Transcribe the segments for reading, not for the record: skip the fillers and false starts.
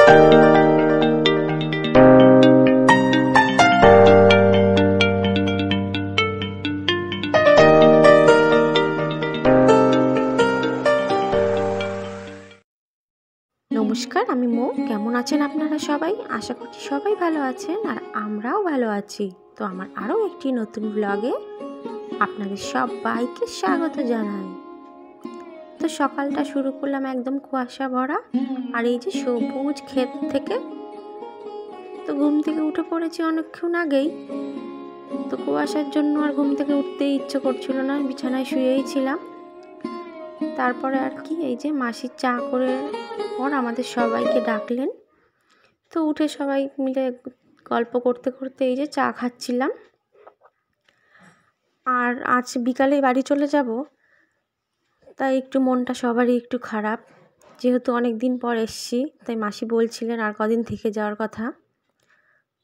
নমস্কার, আমি মো। কেমন আছেন আপনারা সবাই? আশা করছি সবাই ভালো আছেন আর আমরাও ভালো আছি। তো আমার আরও একটি নতুন ব্লগে আপনাদের সবাইকে স্বাগত জানাই। তো সকালটা শুরু করলাম একদম কুয়াশা ভরা, আর এই যে সবুজ ক্ষেত থেকে। তো ঘুম থেকে উঠে পড়েছি অনেকক্ষণ আগেই। তো কুয়াশার জন্য আর ঘুম থেকে উঠতেই ইচ্ছে করছিল না, বিছানায় শুয়েই ছিলাম। তারপরে আর কি, এই যে মাসি চা করে পর আমাদের সবাইকে ডাকলেন। তো উঠে সবাই মিলে গল্প করতে করতে এই যে চা খাচ্ছিলাম। আর আজ বিকালে বাড়ি চলে যাব, তাই একটু মনটা সবারই একটু খারাপ, যেহেতু অনেক দিন পর এসছি। তাই মাসি বলছিলেন আর কদিন থেকে যাওয়ার কথা।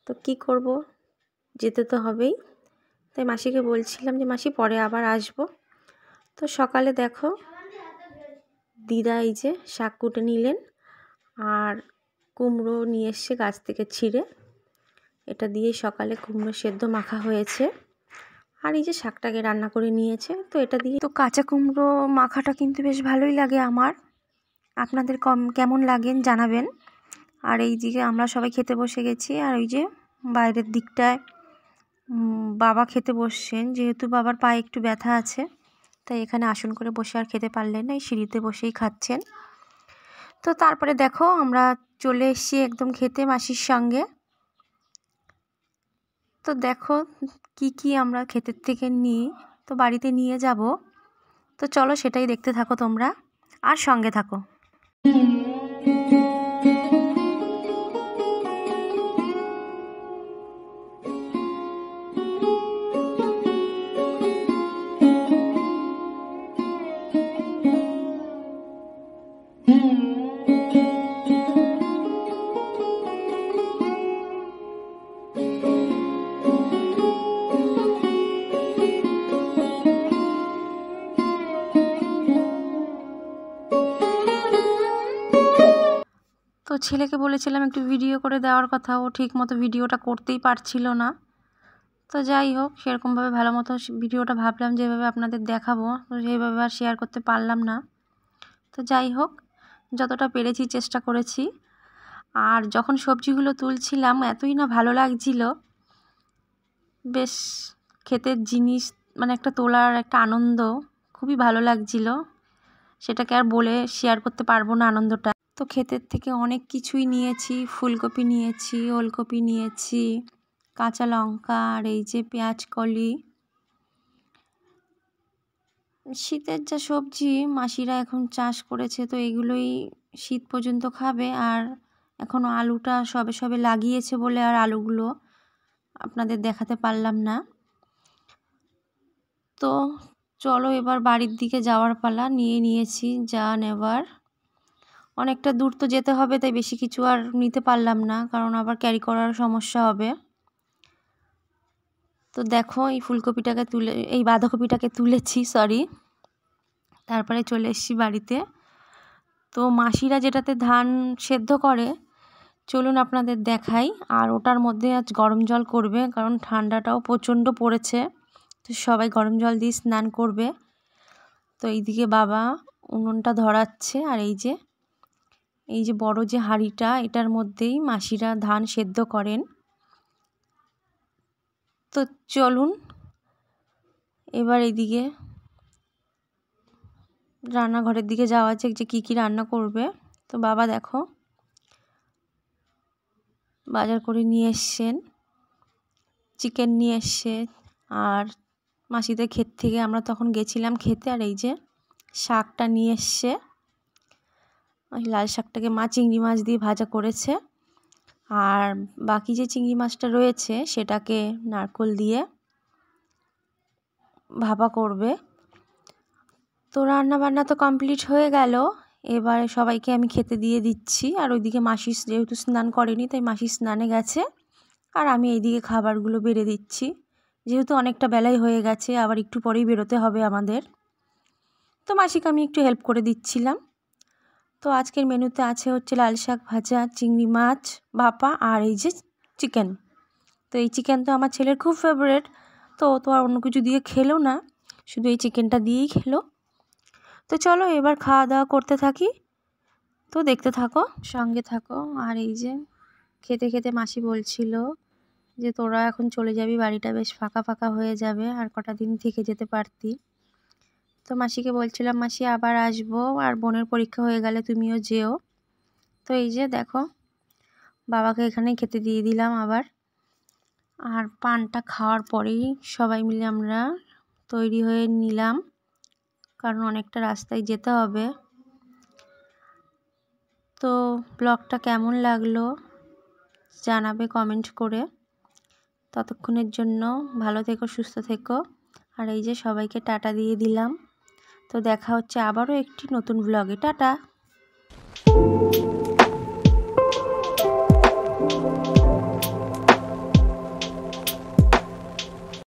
তো কি করব, যেতে তো হবেই। তাই মাসিকে বলছিলাম যে মাসি পরে আবার আসব। তো সকালে দেখো দিদা এই যে শাক কুটে নিলেন, আর কুমড়ো নিয়ে এসছে গাছ থেকে ছিঁড়ে। এটা দিয়ে সকালে কুমড়ো সেদ্ধ মাখা হয়েছে, আর এই যে শাকটাকে রান্না করে নিয়েছে। তো এটা দিয়ে তো কাঁচা কুমড়ো মাখাটা কিন্তু বেশ ভালোই লাগে আমার। আপনাদের কেমন লাগেন জানাবেন। আর এই দিকে আমরা সবাই খেতে বসে গেছি। আর ওই যে বাইরের দিকটায় বাবা খেতে বসছেন, যেহেতু বাবার পায়ে একটু ব্যথা আছে, তাই এখানে আসন করে বসে আর খেতে পারলেন না, এই সিঁড়িতে বসেই খাচ্ছেন। তো তারপরে দেখো আমরা চলে এসেছি একদম খেতে মাসির সঙ্গে। তো দেখো কি কি আমরা ক্ষেতের থেকে নিই, তো বাড়িতে নিয়ে যাব। তো চলো সেটাই দেখতে থাকো তোমরা, আর সঙ্গে থাকো। তো ছেলেকে বলেছিলাম একটু ভিডিও করে দেওয়ার কথা, ও ঠিক মতো ভিডিওটা করতেই পারছিল না। তো যাই হোক, সেরকমভাবে ভালো মতো ভিডিওটা ভাবলাম যেভাবে আপনাদের দেখাবো, তো সেইভাবে আর শেয়ার করতে পারলাম না। তো যাই হোক, যতটা পেরেছি চেষ্টা করেছি। আর যখন সবজিগুলো তুলছিলাম এতই না ভালো লাগছিল, বেশ ক্ষেতের জিনিস মানে একটা তোলার একটা আনন্দ খুবই ভালো লাগছিল, সেটাকে আর বলে শেয়ার করতে পারবো না আনন্দটা। তো ক্ষেতের থেকে অনেক কিছুই নিয়েছি, ফুলকপি নিয়েছি, ওলকপি নিয়েছি, কাঁচা লঙ্কা, আর এই যে পেঁয়াজ কলি। শীতের যা সবজি মাসিরা এখন চাষ করেছে, তো এগুলোই শীত পর্যন্ত খাবে। আর এখনও আলুটা সবে সবে লাগিয়েছে বলে আর আলুগুলো আপনাদের দেখাতে পারলাম না। তো চলো এবার বাড়ির দিকে যাওয়ার পালা, নিয়ে নিয়েছি যা নেবার। অনেকটা দূর তো যেতে হবে, তাই বেশি কিছু আর নিতে পারলাম না, কারণ আবার ক্যারি করার সমস্যা হবে। তো দেখো এই ফুলকপিটাকে এই বাঁধাকপিটাকে তুলেছি, সরি। তারপরে চলে এসেছি বাড়িতে। তো মাসিরা যেটাতে ধান সেদ্ধ করে, চলুন আপনাদের দেখাই। আর ওটার মধ্যে আজ গরম জল করবে, কারণ ঠান্ডাটাও প্রচণ্ড পড়েছে, তো সবাই গরম জল দিয়ে স্নান করবে। তো এইদিকে বাবা উনুনটা ধরাচ্ছে, আর এই যে বড় যে হাঁড়িটা, এটার মধ্যেই মাসিরা ধান সেদ্ধ করেন। তো চলুন এবার এইদিকে রান্নাঘরের দিকে যাওয়া যাক, যে কী কী রান্না করবে। তো বাবা দেখো বাজার করে নিয়ে এসছেন, চিকেন নিয়ে এসছে। আর মাসিদের ক্ষেত থেকে আমরা তখন গেছিলাম খেতে, আর এই যে শাকটা নিয়ে এসছে। ওই লাল শাকটাকে মা চিংড়ি মাছ দিয়ে ভাজা করেছে, আর বাকি যে চিংড়ি মাছটা রয়েছে সেটাকে নারকেল দিয়ে ভাপা করবে। তো রান্না বান্না তো কমপ্লিট হয়ে গেল, এবারে সবাইকে আমি খেতে দিয়ে দিচ্ছি। আর ওইদিকে মাসি যেহেতু স্নান করেনি, তাই মাসি স্নানে গেছে, আর আমি এইদিকে খাবারগুলো বেড়ে দিচ্ছি, যেহেতু অনেকটা বেলাই হয়ে গেছে, আবার একটু পরেই বেরোতে হবে আমাদের। তো মাসিকে আমি একটু হেল্প করে দিচ্ছিলাম। তো আজকের মেনুতে আছে হচ্ছে লাল শাক ভাজা, চিংড়ি মাছ ভাপা আর এই যে চিকেন। তো এই চিকেন তো আমার ছেলের খুব ফেভারিট, তো ও তো আর অন্য কিছু দিয়ে খেলো না, শুধু এই চিকেনটা দিয়েই খেলো। তো চলো এবার খাওয়া দাওয়া করতে থাকি, তো দেখতে থাকো, সঙ্গে থাকো। আর এই যে খেতে খেতে মাসি বলছিল যে তোরা এখন চলে যাবি, বাড়িটা বেশ ফাঁকা ফাঁকা হয়ে যাবে, আর কটা দিন থেকে যেতে পারতি। তো মাসিকে বলছিলাম মাসি আবার আসবো, আর বোনের পরীক্ষা হয়ে গেলে তুমিও যেও। তো এই যে দেখো বাবাকে এখানে খেতে দিয়ে দিলাম আবার। আর পানটা খাওয়ার পরেই সবাই মিলে আমরা তৈরি হয়ে নিলাম, কারণ অনেকটা রাস্তায় যেতে হবে। তো ব্লগটা কেমন লাগলো জানাবে কমেন্ট করে। ততক্ষণের জন্য ভালো থেকো, সুস্থ থেকো। আর এই যে সবাইকে টাটা দিয়ে দিলাম। তো দেখা হচ্ছে আবারও একটি নতুন ব্লগে। টাটা।